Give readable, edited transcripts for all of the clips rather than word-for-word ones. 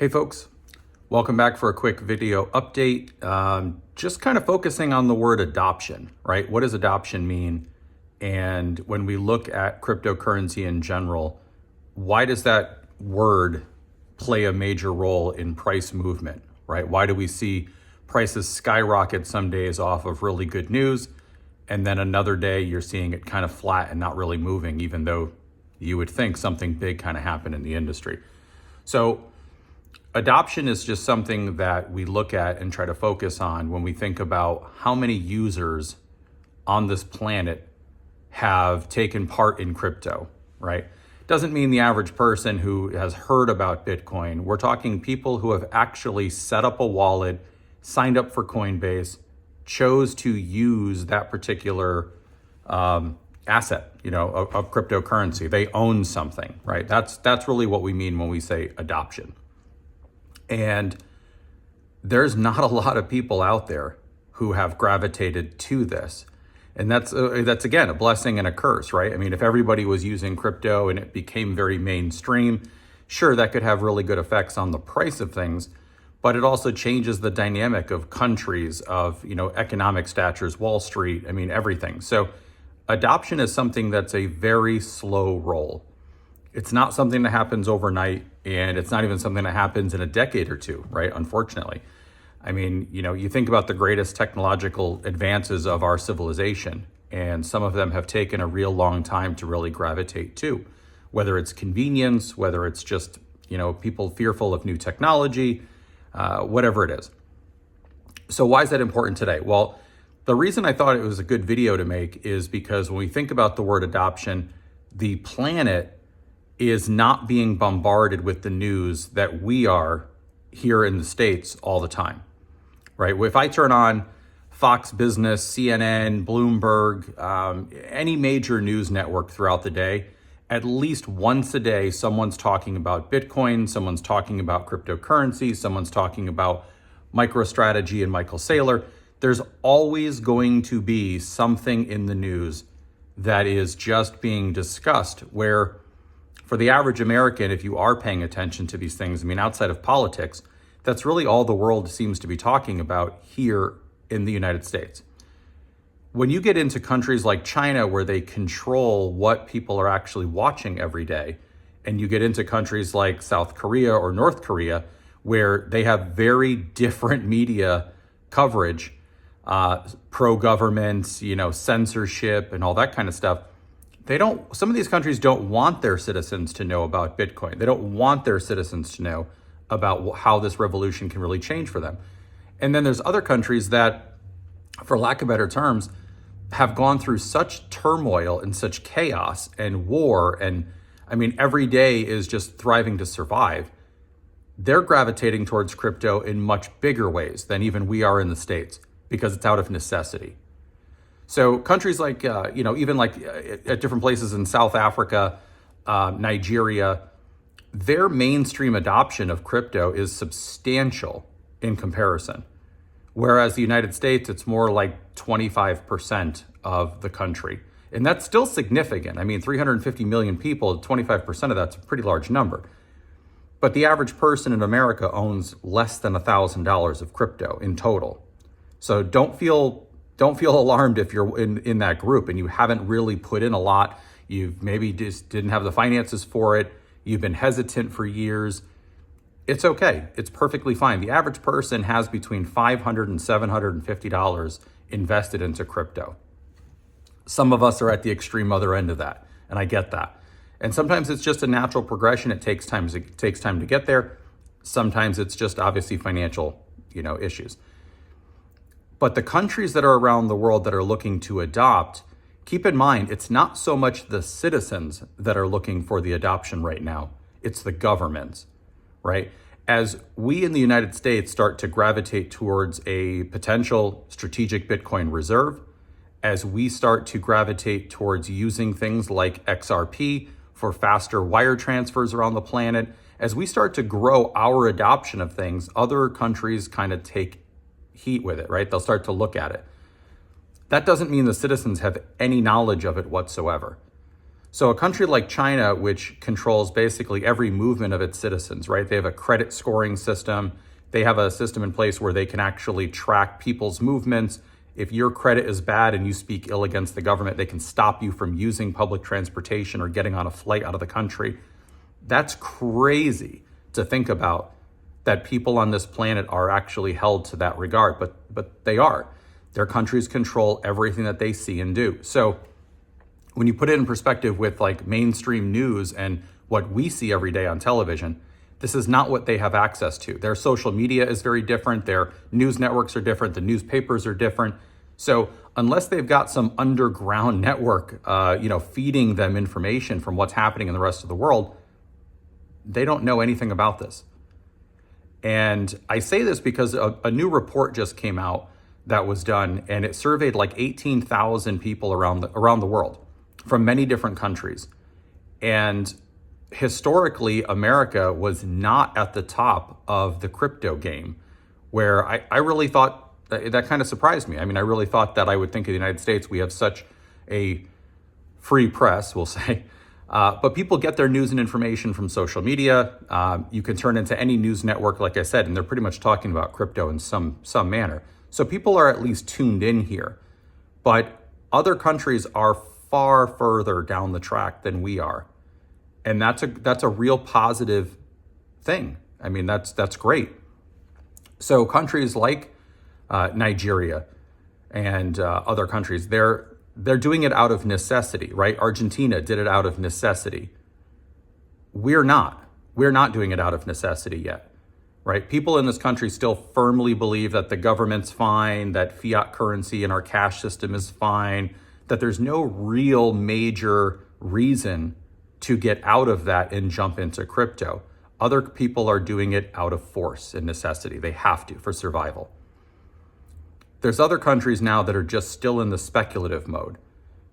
Hey folks, welcome back for a quick video update. Just kind of focusing on the word adoption, right? What does adoption mean? And when we look at cryptocurrency in general, why does that word play a major role in price movement, right? Why do we see prices skyrocket some days off of really good news, and then another day you're seeing it kind of flat and not really moving, even though you would think something big kind of happened in the industry? So adoption is just something that we look at and try to focus on when we think about how many users on this planet have taken part in crypto, right? Doesn't mean the average person who has heard about Bitcoin. We're talking people who have actually set up a wallet, signed up for Coinbase, chose to use that particular asset, of cryptocurrency. They own something, right? That's really what we mean when we say adoption. And there's not a lot of people out there who have gravitated to this. And that's again, a blessing and a curse, right? I mean, if everybody was using crypto and it became very mainstream, sure, that could have really good effects on the price of things, but it also changes the dynamic of countries, of, economic statures, Wall Street, everything. So adoption is something that's a very slow roll. It's not something that happens overnight, and it's not even something that happens in a decade or two, right? Unfortunately. You think about the greatest technological advances of our civilization, and some of them have taken a real long time to really gravitate to, whether it's convenience, whether it's just, people fearful of new technology, whatever it is. So why is that important today? Well, the reason I thought it was a good video to make is because when we think about the word adoption, the planet is not being bombarded with the news that we are here in the States all the time, right? If I turn on Fox Business, CNN, Bloomberg, any major news network throughout the day, at least once a day, someone's talking about Bitcoin, someone's talking about cryptocurrency, someone's talking about MicroStrategy and Michael Saylor. There's always going to be something in the news that is just being discussed, where for the average American, if you are paying attention to these things, outside of politics, that's really all the world seems to be talking about here in the United States. When you get into countries like China, where they control what people are actually watching every day, and you get into countries like South Korea or North Korea, where they have very different media coverage, pro-government, censorship and all that kind of stuff, some of these countries don't want their citizens to know about Bitcoin. They don't want their citizens to know about how this revolution can really change for them. And then there's other countries that, for lack of better terms, have gone through such turmoil and such chaos and war, and every day is just thriving to survive. They're gravitating towards crypto in much bigger ways than even we are in the States, because it's out of necessity. So countries like, even like at different places in South Africa, Nigeria, their mainstream adoption of crypto is substantial in comparison. Whereas the United States, it's more like 25% of the country. And that's still significant. 350 million people, 25% of that's a pretty large number. But the average person in America owns less than $1,000 of crypto in total. So don't feel alarmed if you're in that group and you haven't really put in a lot. You've maybe just didn't have the finances for it. You've been hesitant for years. It's okay. It's perfectly fine. The average person has between $500 and $750 invested into crypto. Some of us are at the extreme other end of that, and I get that. And sometimes it's just a natural progression. It takes time to get there. Sometimes it's just obviously financial, issues. But the countries that are around the world that are looking to adopt, keep in mind, it's not so much the citizens that are looking for the adoption right now. It's the governments, right? As we in the United States start to gravitate towards a potential strategic Bitcoin reserve, as we start to gravitate towards using things like XRP for faster wire transfers around the planet, as we start to grow our adoption of things, other countries kind of take heat with it, right? They'll start to look at it. That doesn't mean the citizens have any knowledge of it whatsoever. So a country like China, which controls basically every movement of its citizens, right? They have a credit scoring system. They have a system in place where they can actually track people's movements. If your credit is bad and you speak ill against the government, they can stop you from using public transportation or getting on a flight out of the country. That's crazy to think about, that people on this planet are actually held to that regard, but they are. Their countries control everything that they see and do. So when you put it in perspective with like mainstream news and what we see every day on television, this is not what they have access to. Their social media is very different. Their news networks are different. The newspapers are different. So unless they've got some underground network, feeding them information from what's happening in the rest of the world, they don't know anything about this. And I say this because a new report just came out that was done, and it surveyed like 18,000 people around the world from many different countries. And historically, America was not at the top of the crypto game, where I really thought that kind of surprised me. I mean, I really thought that I would think of the United States, we have such a free press, we'll say. But people get their news and information from social media. You can turn into any news network, like I said, and they're pretty much talking about crypto in some manner. So people are at least tuned in here. But other countries are far further down the track than we are. And that's a real positive thing. I mean, that's great. So countries like Nigeria and other countries, they're doing it out of necessity, right? Argentina did it out of necessity. We're not doing it out of necessity yet, right? People in this country still firmly believe that the government's fine, that fiat currency and our cash system is fine, that there's no real major reason to get out of that and jump into crypto. Other people are doing it out of force and necessity. They have to for survival. There's other countries now that are just still in the speculative mode.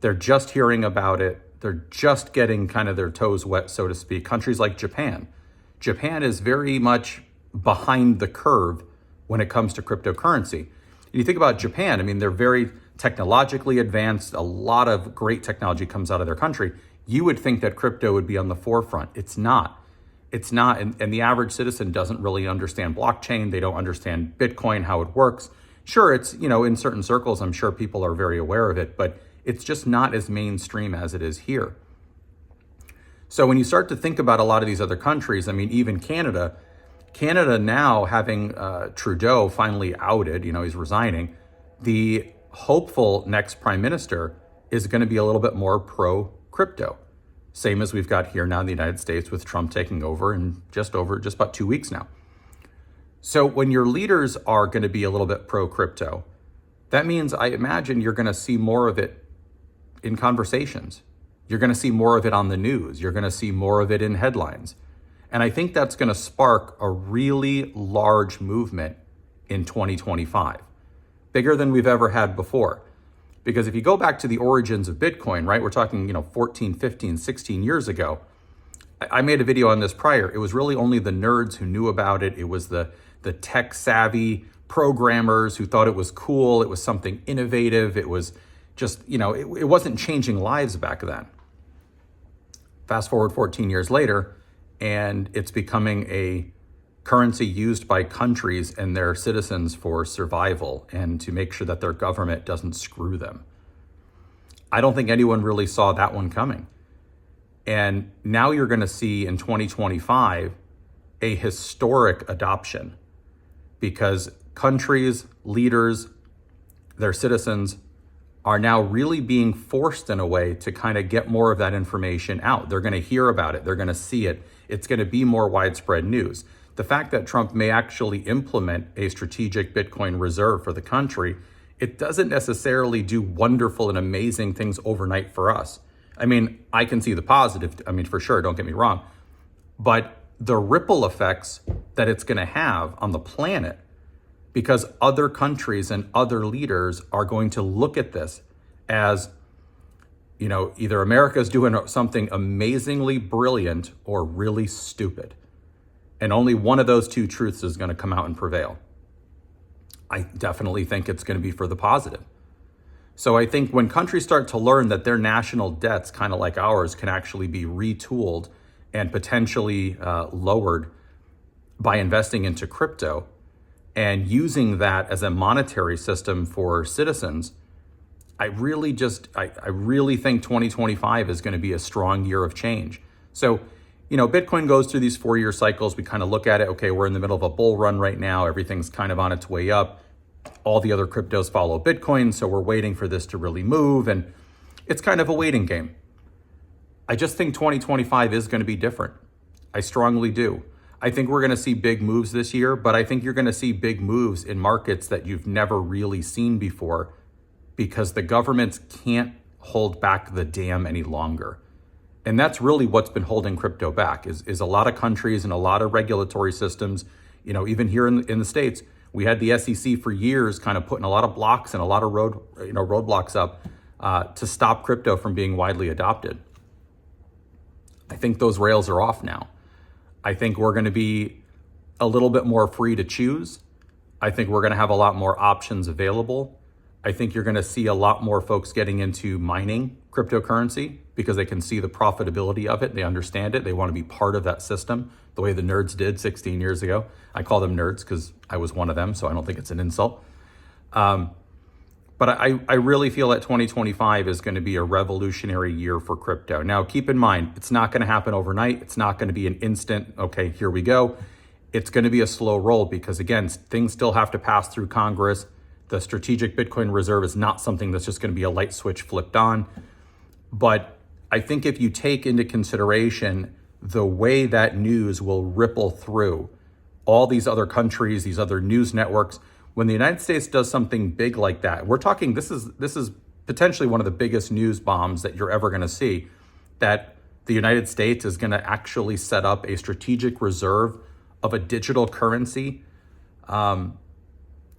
They're just hearing about it. They're just getting kind of their toes wet, so to speak. Countries like Japan. Japan is very much behind the curve when it comes to cryptocurrency. You think about Japan, I mean, they're very technologically advanced. A lot of great technology comes out of their country. You would think that crypto would be on the forefront. It's not. It's not. And the average citizen doesn't really understand blockchain. They don't understand Bitcoin, how it works. Sure, it's, in certain circles, I'm sure people are very aware of it, but it's just not as mainstream as it is here. So when you start to think about a lot of these other countries, I mean, even Canada now having Trudeau finally outed, he's resigning, the hopeful next prime minister is going to be a little bit more pro-crypto. Same as we've got here now in the United States with Trump taking over in just about 2 weeks now. So when your leaders are going to be a little bit pro-crypto, that means I imagine you're going to see more of it in conversations. You're going to see more of it on the news. You're going to see more of it in headlines. And I think that's going to spark a really large movement in 2025, bigger than we've ever had before. Because if you go back to the origins of Bitcoin, right, we're talking, 14, 15, 16 years ago, I made a video on this prior. It was really only the nerds who knew about it. It was the tech savvy programmers who thought it was cool. It was something innovative. It was just, it wasn't changing lives back then. Fast forward 14 years later, and it's becoming a currency used by countries and their citizens for survival and to make sure that their government doesn't screw them. I don't think anyone really saw that one coming. And now you're going to see in 2025 a historic adoption, because countries, leaders, their citizens are now really being forced in a way to kind of get more of that information out. They're going to hear about it. They're going to see it. It's going to be more widespread news. The fact that Trump may actually implement a strategic Bitcoin reserve for the country, it doesn't necessarily do wonderful and amazing things overnight for us. I mean, I can see the positive, for sure, don't get me wrong, but the ripple effects that it's going to have on the planet, because other countries and other leaders are going to look at this as, either America's doing something amazingly brilliant or really stupid. And only one of those two truths is going to come out and prevail. I definitely think it's going to be for the positive. So I think when countries start to learn that their national debts, kind of like ours, can actually be retooled and potentially lowered by investing into crypto and using that as a monetary system for citizens, I really think 2025 is going to be a strong year of change. So, Bitcoin goes through these 4-year cycles. We kind of look at it. Okay, we're in the middle of a bull run right now. Everything's kind of on its way up. All the other cryptos follow Bitcoin. So we're waiting for this to really move. And it's kind of a waiting game. I just think 2025 is going to be different. I strongly do. I think we're going to see big moves this year, but I think you're going to see big moves in markets that you've never really seen before because the governments can't hold back the dam any longer. And that's really what's been holding crypto back is a lot of countries and a lot of regulatory systems. Even here in the States, we had the SEC for years kind of putting a lot of blocks and a lot of roadblocks up to stop crypto from being widely adopted. I think those rails are off now. I think we're going to be a little bit more free to choose. I think we're going to have a lot more options available. I think you're going to see a lot more folks getting into mining cryptocurrency because they can see the profitability of it. They understand it. They want to be part of that system the way the nerds did 16 years ago. I call them nerds because I was one of them, so I don't think it's an insult. But I really feel that 2025 is going to be a revolutionary year for crypto. Now, keep in mind, it's not going to happen overnight. It's not going to be an instant, okay, here we go. It's going to be a slow roll because, again, things still have to pass through Congress. The strategic Bitcoin reserve is not something that's just going to be a light switch flipped on. But I think if you take into consideration the way that news will ripple through all these other countries, these other news networks, when the United States does something big like that, we're talking, this is potentially one of the biggest news bombs that you're ever going to see, that the United States is going to actually set up a strategic reserve of a digital currency, have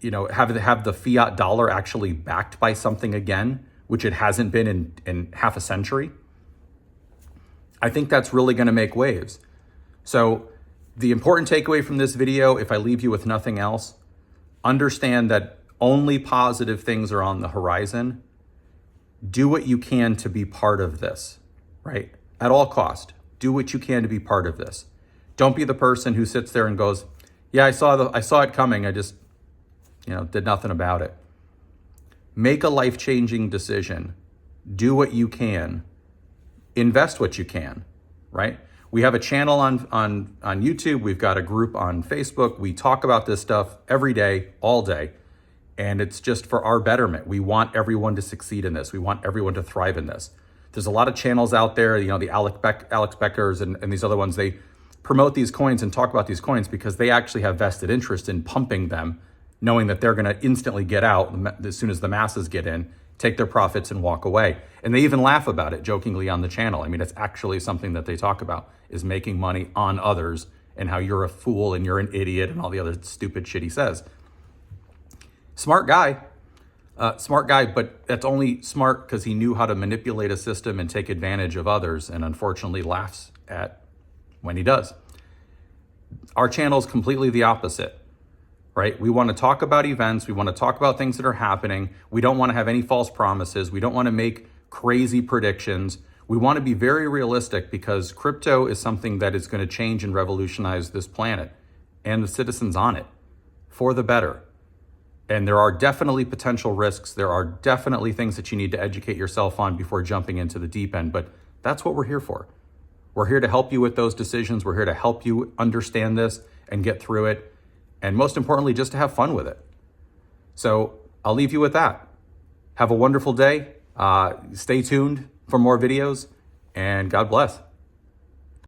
the fiat dollar actually backed by something again, which it hasn't been in half a century. I think that's really going to make waves. So the important takeaway from this video, if I leave you with nothing else, understand that only positive things are on the horizon. Do what you can to be part of this, right? At all cost, do what you can to be part of this. Don't be the person who sits there and goes, yeah, I saw it coming. I just, did nothing about it. Make a life-changing decision. Do what you can. Invest what you can, right? We have a channel on YouTube. We've got a group on Facebook. We talk about this stuff every day, all day. And it's just for our betterment. We want everyone to succeed in this. We want everyone to thrive in this. There's a lot of channels out there, the Alex Beckers and these other ones. They promote these coins and talk about these coins because they actually have vested interest in pumping them, knowing that they're going to instantly get out as soon as the masses get in, take their profits and walk away. And they even laugh about it jokingly on the channel. I mean, it's actually something that they talk about, is making money on others and how you're a fool and you're an idiot and all the other stupid shit he says. Smart guy, but that's only smart because he knew how to manipulate a system and take advantage of others, and unfortunately laughs at when he does. Our channel is completely the opposite, right? We want to talk about events. We want to talk about things that are happening. We don't want to have any false promises. We don't want to make crazy predictions. We want to be very realistic because crypto is something that is going to change and revolutionize this planet and the citizens on it for the better. And there are definitely potential risks. There are definitely things that you need to educate yourself on before jumping into the deep end, but that's what we're here for. We're here to help you with those decisions. We're here to help you understand this and get through it. And most importantly, just to have fun with it. So I'll leave you with that. Have a wonderful day. Stay tuned for more videos, and God bless.